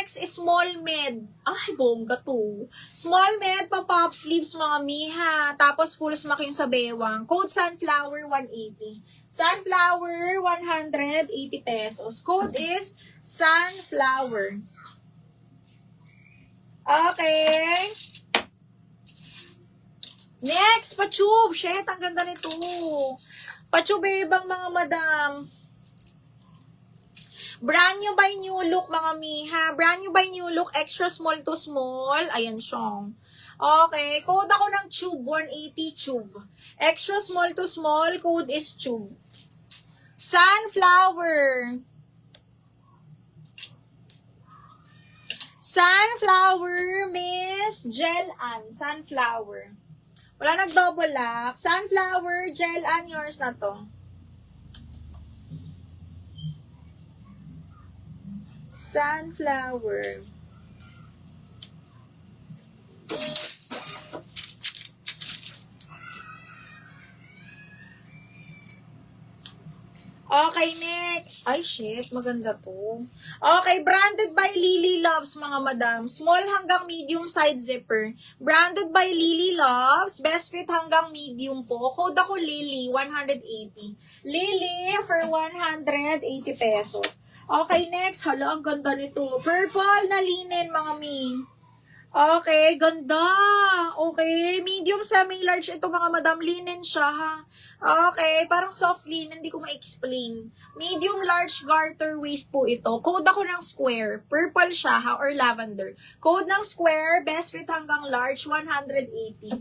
next is small med. Ay, bongga to. Small med, pa-pop sleeves mga miha. Tapos full smack yung sa bewang. Code Sunflower 180. Sunflower 180 pesos. Code is Sunflower. Okay. Next, pa-tube. Shit, ang ganda nito. Pa-tube bang mga madam. Brand new by New Look, mga miha. Brand new by New Look, extra small to small. Ayan siya. Okay, code ako ng tube, 180 tube. Extra small to small, code is tube. Sunflower. Sunflower, Miss Gel Ann. Sunflower. Wala nag-double lock. Sunflower, Gel Ann, yours na to. Sunflower. Okay, next. Ay, shit. Maganda to. Okay, branded by Lily Loves, mga madam. Small hanggang medium side zipper. Branded by Lily Loves. Best fit hanggang medium po. Code ako Lily, 180. Lily for 180 pesos. Okay, next. Hala, ang ganda nito. Purple na linen, mga mi. Okay, ganda. Okay, medium semi-large ito, mga madam. Linen siya, ha. Okay, parang soft linen, hindi ko ma-explain. Medium large garter waist po ito. Code ako ng square. Purple siya, ha, or lavender. Code ng square, best fit hanggang large, 180.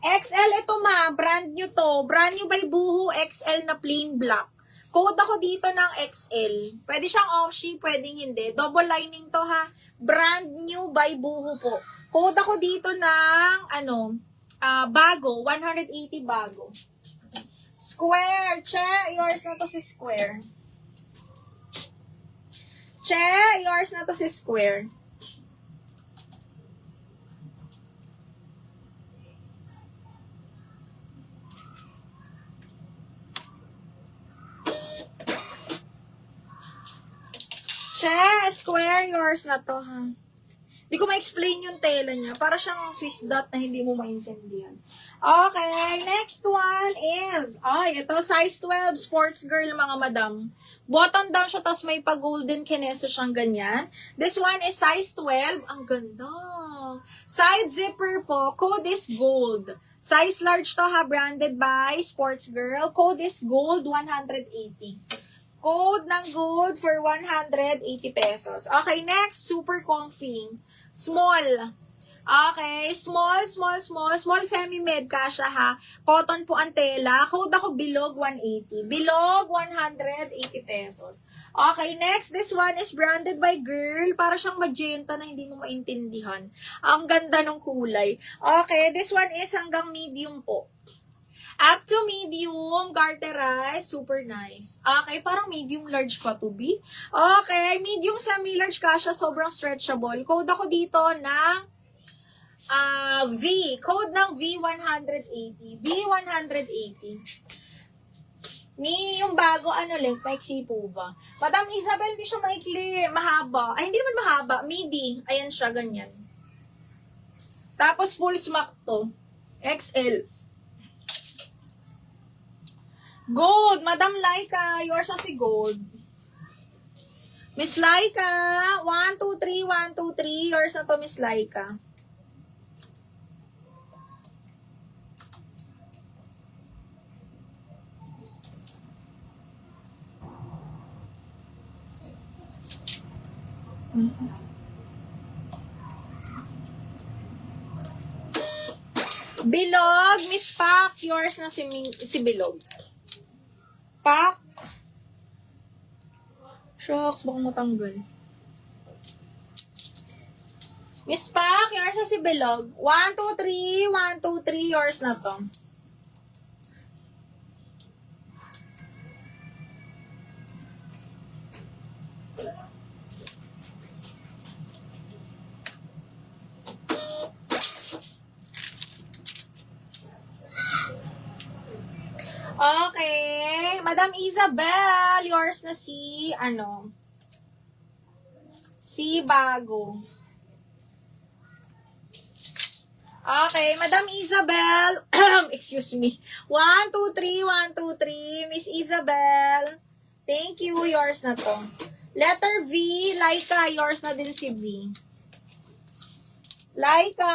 XL ito, ma. Brand new to. Brand new by Boohoo XL na plain black. Code ako dito ng XL. Pwede siyang Oshi, pwedeng hindi. Double lining to, ha. Brand new by Boohoo po. Code ako dito ng, bago. 180 bago. Square. Che, yours na to si Square. Che, yours na to si Square. Che, Square, yours na to, ha. Hindi ko ma-explain yung tela niya. Para siyang Swiss dot na hindi mo maintindihan. Okay, next one is, ito, size 12, sports girl, mga madam. Button down siya, tapos may pa-golden kineso siyang ganyan. This one is size 12. Ang ganda. Side zipper po, code is gold. Size large to, ha, branded by Sports Girl. Code is gold, 180. Code ng gold for 180 pesos. Okay, next, super comfy. Small. Okay, small semi-med kasha, ha. Cotton po ang tela. Code ako bilog 180. Bilog 180 pesos. Okay, next, this one is branded by Girl. Para siyang magenta na hindi mo maintindihan. Ang ganda ng kulay. Okay, this one is hanggang medium po. Up to medium, garterized, super nice. Okay, parang medium large pa to be. Okay, medium semi-large kasha, sobrang stretchable. Code ako dito ng V. Code ng V180. V180. Ni yung bago, length, maiksi po ba? Madam Isabel, di siya maikli, mahaba. Ay, hindi naman mahaba, midi. Ayan siya, ganyan. Tapos full smack to. XL. Gold, Madam Laika, yours na si Gold. Miss Laika, 1, 2, 3, 1, 2, 3, yours na to, Miss Laika. Bilog, Miss Pak, yours na si Bilog. Pak. Shucks, baka matanggal. Miss Pak, yours na si Bilog. 1, 2, 3, 1, 2, 3, yours na to. Okay. Madam Isabel, yours na si, Si bago. Okay, Madam Isabel. Excuse me. 1, 2, 3, 1, 2, 3. Miss Isabel. Thank you. Yours na to. Letter V. Laika. Yours na din si V. Laika.